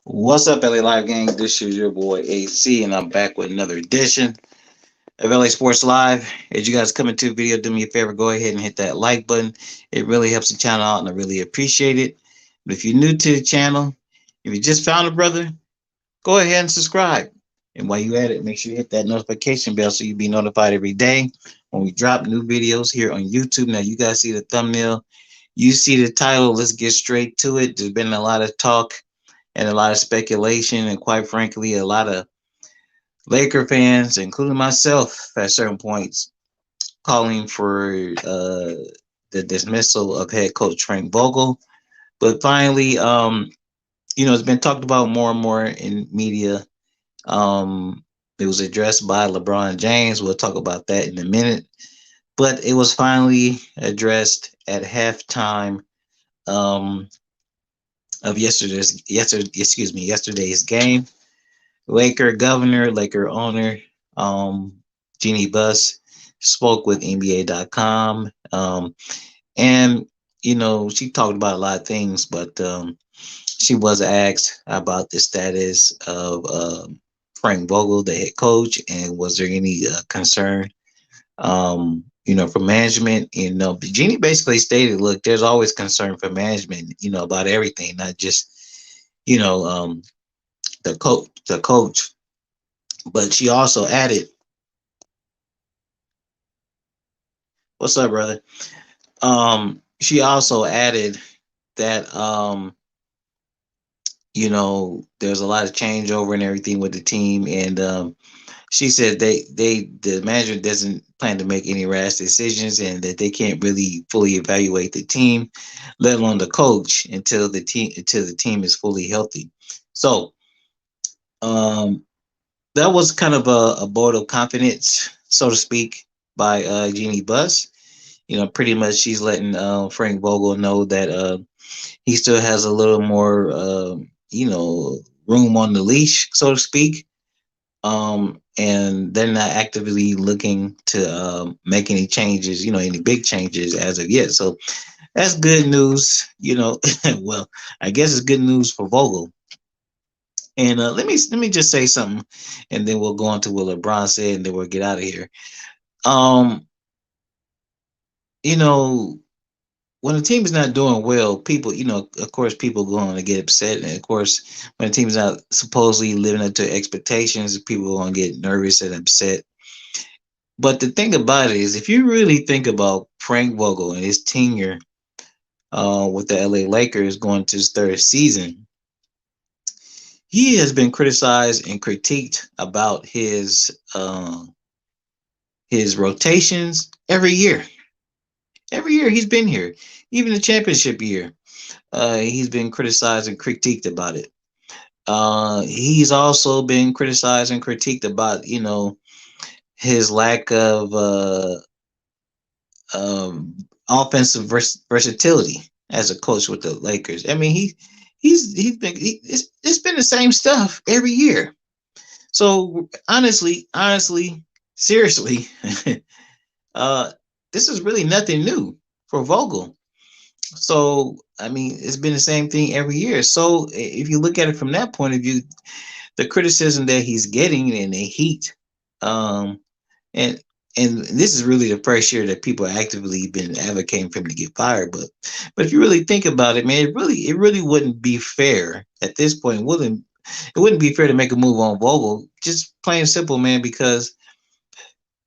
What's up, LA Live Gang? This is your boy AC, and I'm back with another edition of LA Sports Live. As you guys come into the video, do me a favor, go ahead and hit that like button. It really helps the channel out, and I really appreciate it. But if you're new to the channel, if you just found a brother, go ahead and subscribe. And while you at it, make sure you hit that notification bell so you'll be notified every day when we drop new videos here on YouTube. Now, you guys see the thumbnail, you see the title. Let's get straight to it. There's been a lot of talk and a lot of speculation, and quite frankly, a lot of Laker fans, including myself, at certain points, calling for the dismissal of head coach Frank Vogel. But finally, it's been talked about more and more in media. It was addressed by LeBron James. We'll talk about that in a minute. But it was finally addressed at halftime um, of yesterday's game. Laker governor, Laker owner, Jeanie Buss spoke with NBA.com. And, she talked about a lot of things, but she was asked about the status of Frank Vogel, the head coach, and was there any concern, for management? Jeanie basically stated, look, there's always concern for management, about everything, not just, you know, um, the coach. But she also added, "What's up, brother?" She also added that there's a lot of changeover and everything with the team, and she said the manager doesn't plan to make any rash decisions, and that they can't really fully evaluate the team, let alone the coach, until the team is fully healthy. So um, that was kind of a vote of confidence, so to speak, by Jeannie Buss. Pretty much she's letting Frank Vogel know that he still has a little more, room on the leash, so to speak. And they're not actively looking to make any changes, any big changes as of yet. So that's good news. Well, I guess it's good news for Vogel. And let me just say something, and then we'll go on to what LeBron said, and then we'll get out of here. Um, you know, when a team is not doing well, people, of course, people going to get upset, and of course, when a team is not supposedly living up to expectations, people are going to get nervous and upset. But the thing about it is, if you really think about Frank Vogel and his tenure with the LA Lakers going to his third season, he has been criticized and critiqued about his rotations every year. Every year he's been here, even the championship year, he's been criticized and critiqued about it. He's also been criticized and critiqued about, his lack of um, offensive versatility as a coach with the Lakers. I mean, it's been the same stuff every year. So honestly, seriously, uh, this is really nothing new for Vogel. So I mean, it's been the same thing every year. So if you look at it from that point of view, the criticism that he's getting and the heat, um, and and this is really the first year that people actively been advocating for him to get fired. But if you really think about it, man, it really wouldn't be fair at this point. It wouldn't be fair to make a move on Vogel, just plain and simple, man, because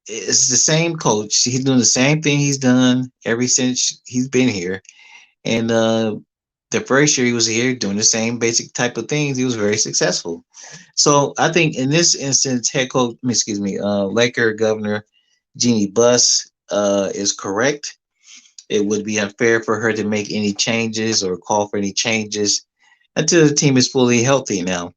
it's the same coach. He's doing the same thing he's done ever since he's been here. And the first year he was here doing the same basic type of things, he was very successful. So I think in this instance, head coach, excuse me, Laker Governor Jeannie Buss is correct. It would be unfair for her to make any changes or call for any changes until the team is fully healthy. Now,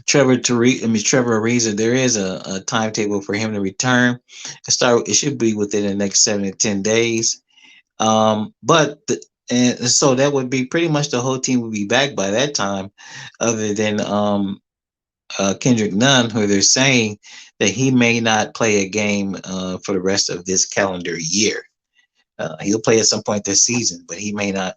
Trevor Ariza, there is a timetable for him to return. It should be within the next 7 to 10 days. And so that would be pretty much the whole team would be back by that time, other than Kendrick Nunn, who they're saying that he may not play a game for the rest of this calendar year. He'll play at some point this season, but he may not.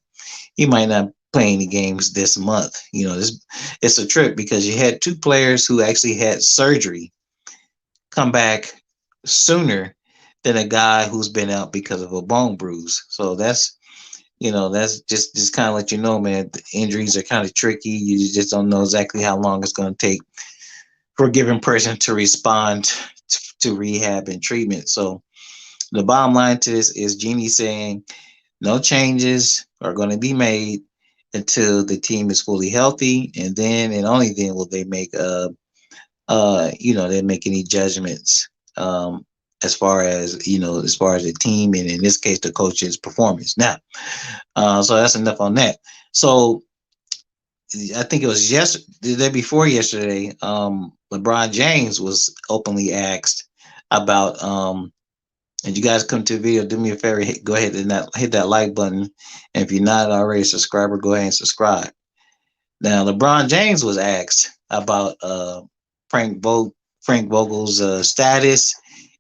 He might not play any games this month. It's a trip because you had two players who actually had surgery come back sooner than a guy who's been out because of a bone bruise. So that's just kind of let you know, man. The injuries are kind of tricky. You just don't know exactly how long it's going to take for a given person to respond to rehab and treatment. So the bottom line to this is Jeanie saying no changes are going to be made until the team is fully healthy, and then and only then will they make they make any judgments as far as the team and in this case the coach's performance. Now, so that's enough on that. So I think it was the day before yesterday. LeBron James was openly asked about and you guys come to the video, do me a favor, go ahead and hit that like button. And if you're not already a subscriber, go ahead and subscribe. Now, LeBron James was asked about Frank Vogel's status,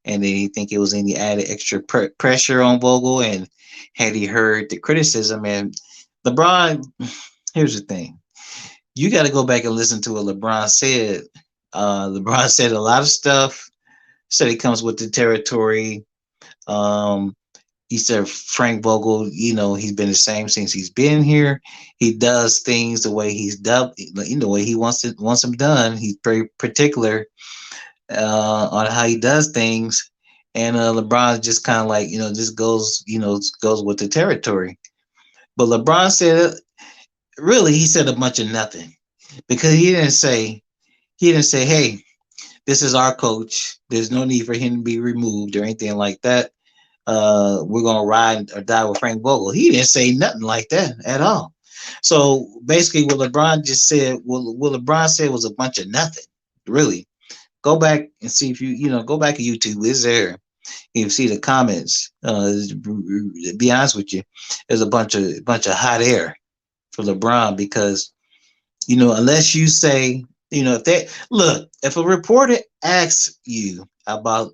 and did he think it was any added extra pressure on Vogel, and had he heard the criticism? And LeBron, here's the thing: you got to go back and listen to what LeBron said. LeBron said a lot of stuff. Said he comes with the territory. Um, he said Frank Vogel, he's been the same since he's been here. He does things the way he's done, the way he wants them done. He's very particular on how he does things. And LeBron just kind of like, just goes with the territory. But LeBron said, really, he said a bunch of nothing because he didn't say, hey, this is our coach. There's no need for him to be removed or anything like that. We're gonna ride or die with Frank Vogel. He didn't say nothing like that at all. So basically, what LeBron said was a bunch of nothing. Really, go back and see if go back to YouTube. It's there. You see the comments. To be honest with you, there's a bunch of hot air for LeBron because unless you say if a reporter asks you about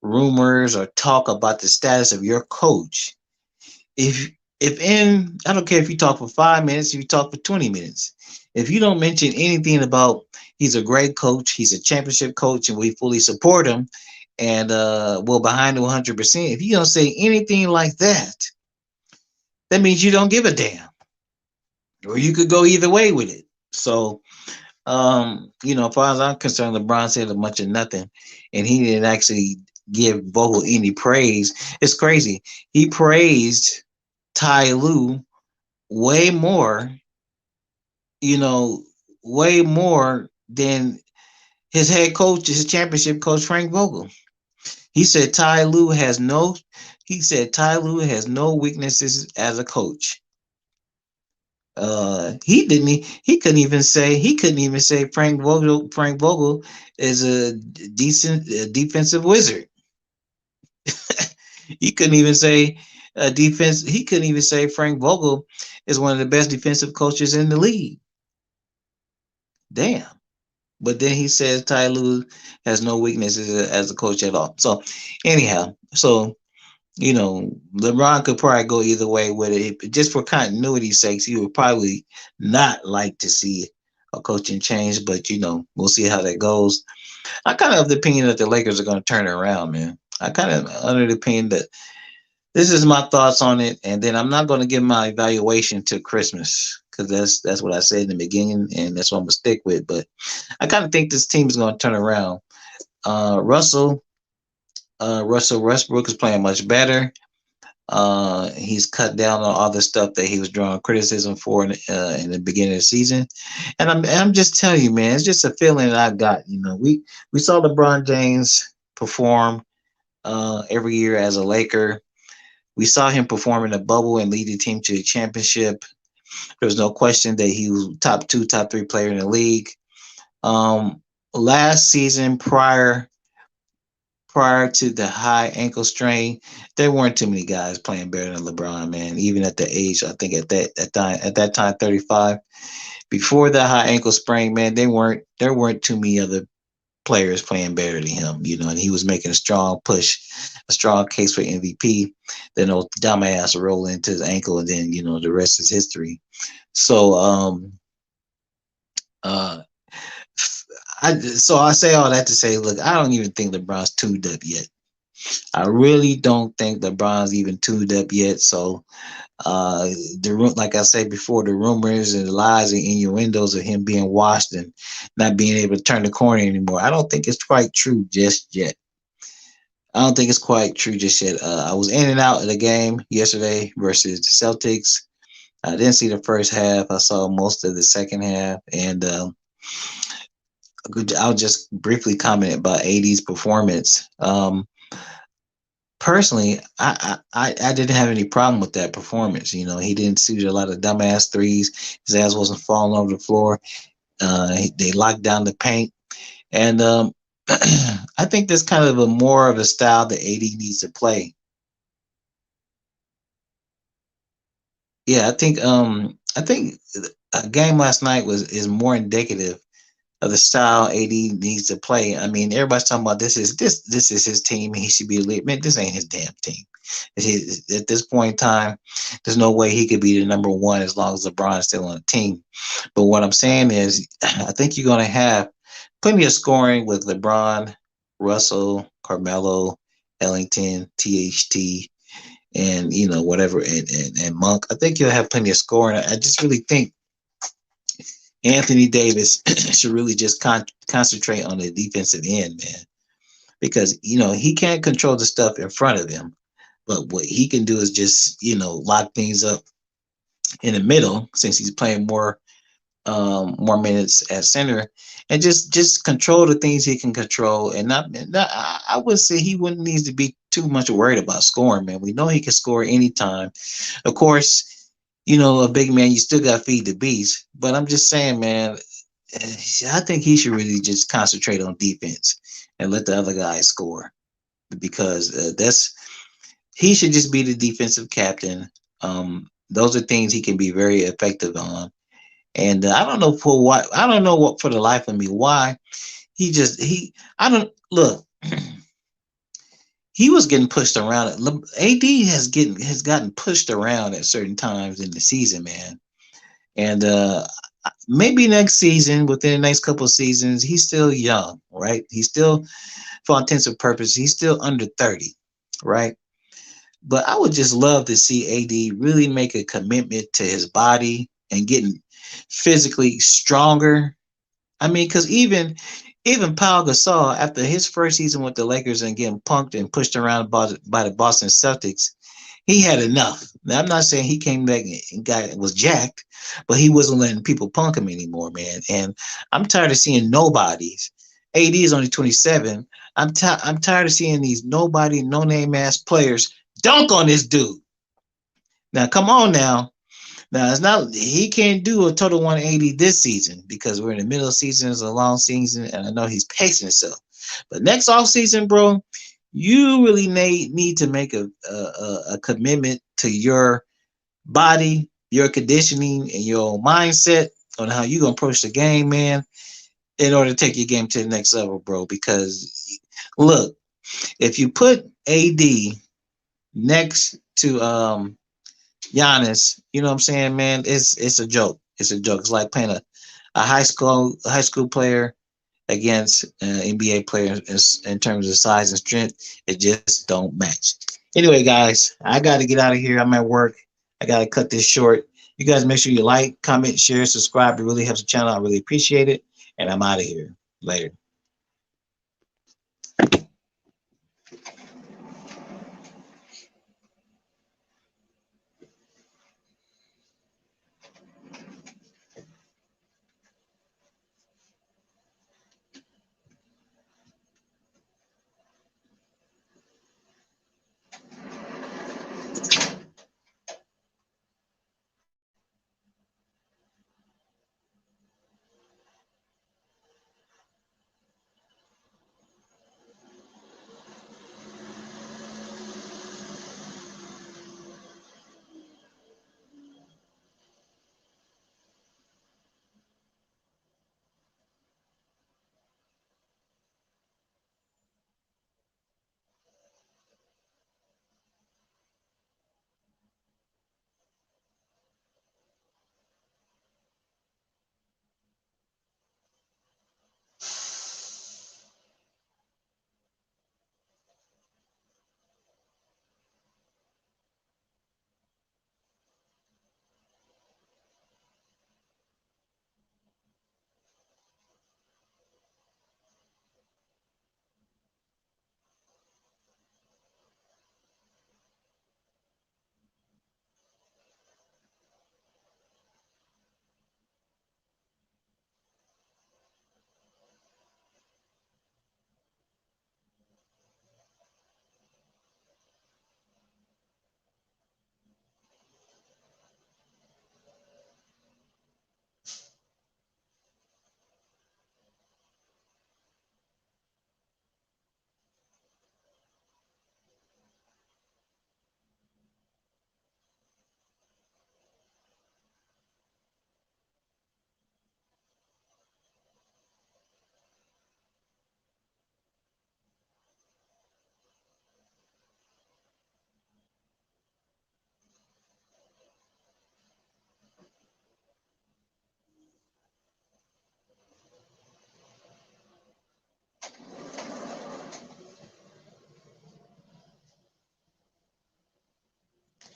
rumors or talk about the status of your coach, if I don't care if you talk for 5 minutes, if you talk for 20 minutes, if you don't mention anything about he's a great coach, he's a championship coach, and we fully support him, and we're behind him 100%. If you don't say anything like that, that means you don't give a damn, or you could go either way with it. So as far as I'm concerned, LeBron said a bunch of nothing, and he didn't actually give Vogel any praise. It's crazy. He praised Ty Lue way more, you know, way more than his head coach, his championship coach, Frank Vogel. He said Ty Lue has no. He said Ty Lue has no weaknesses as a coach. He couldn't even say Frank Vogel is a decent defensive wizard. He couldn't even say defense. He couldn't even say Frank Vogel is one of the best defensive coaches in the league. Damn. But then he says Ty Lue has no weaknesses as a coach at all. So anyhow, LeBron could probably go either way with it. Just for continuity's sakes, he would probably not like to see a coaching change, but we'll see how that goes. I kind of have the opinion that the Lakers are going to turn it around, man. I kind of under the opinion that this is my thoughts on it, and then I'm not going to give my evaluation till Christmas because that's what I said in the beginning, and that's what I'm gonna stick with. But I kind of think this team is going to turn around. Russell Westbrook is playing much better. He's cut down on all the stuff that he was drawing criticism for in the beginning of the season, and I'm just telling you, man, it's just a feeling that I've got. We saw LeBron James perform every year as a Laker. We saw him perform in the bubble and lead the team to a championship. There's no question that he was top two, top three player in the league. Last season, prior to the high ankle strain, there weren't too many guys playing better than LeBron, man. Even at the age, I think at that time, 35. Before the high ankle sprain, man, there weren't too many other players playing better than him, and he was making a strong push, a strong case for MVP. Then old dumbass roll into his ankle, and then the rest is history. So uh I say all that to say, look, I don't even think LeBron's tuned up yet. I really don't think LeBron's even tuned up yet. So uh like I said before, the rumors and the lies and innuendos of him being washed and not being able to turn the corner anymore, I don't think it's quite true just yet. I don't think it's quite true just yet. I was in and out of the game yesterday versus the Celtics. I didn't see the first half. I saw most of the second half, and I'll just briefly comment about AD's performance. Personally, I didn't have any problem with that performance. You know, he didn't shoot a lot of dumbass threes. His ass wasn't falling over the floor. They locked down the paint, and I think that's kind of a more of a style that AD needs to play. Yeah, I think a game last night was is more indicative of the style AD needs to play. I mean, everybody's talking about this is his team and he should be a lead. Man, this ain't his damn team. At this point in time, there's no way he could be the number one as long as LeBron's still on the team. But what I'm saying is, I think you're going to have plenty of scoring with LeBron, Russell, Carmelo, Ellington, THT, and whatever, and Monk. I think you'll have plenty of scoring. I just really think Anthony Davis should really just concentrate on the defensive end, man, because he can't control the stuff in front of him, but what he can do is just lock things up in the middle since he's playing more minutes at center, and just control the things he can control, and not I would say he wouldn't need to be too much worried about scoring, man. We know he can score anytime. Of course, a big man, you still got to feed the beast. But I'm just saying, man, I think he should really just concentrate on defense and let the other guys score because that's he should just be the defensive captain. Those are things he can be very effective on. And I don't know for what I don't know what for the life of me why he I don't look. He was getting pushed around. AD has gotten pushed around at certain times in the season, man. And maybe next season, within the next couple of seasons, he's still young, right? He's still, for all intents and purposes, he's still under 30, right? But I would just love to see AD really make a commitment to his body and getting physically stronger. I mean, because even Paul Gasol, after his first season with the Lakers and getting punked and pushed around by the Boston Celtics, he had enough. Now, I'm not saying he came back and was jacked, but he wasn't letting people punk him anymore, man. And I'm tired of seeing nobodies. AD is only 27. I'm tired of seeing these nobody, no name ass players dunk on this dude. Now, come on now. Now it's not he can't do a total 180 this season because we're in the middle of the season, it's a long season, and I know he's pacing himself. But next off season, bro, you really need to make a commitment to your body, your conditioning, and your mindset on how you're gonna approach the game, man, in order to take your game to the next level, bro. Because look, if you put AD next to Giannis, you know what I'm saying, man? It's a joke. It's a joke. It's like playing a high school player against an NBA player in terms of size and strength. It just don't match. Anyway, guys, I got to get out of here. I'm at work. I got to cut this short. You guys make sure you like, comment, share, subscribe. It really helps the channel. I really appreciate it. And I'm out of here. Later.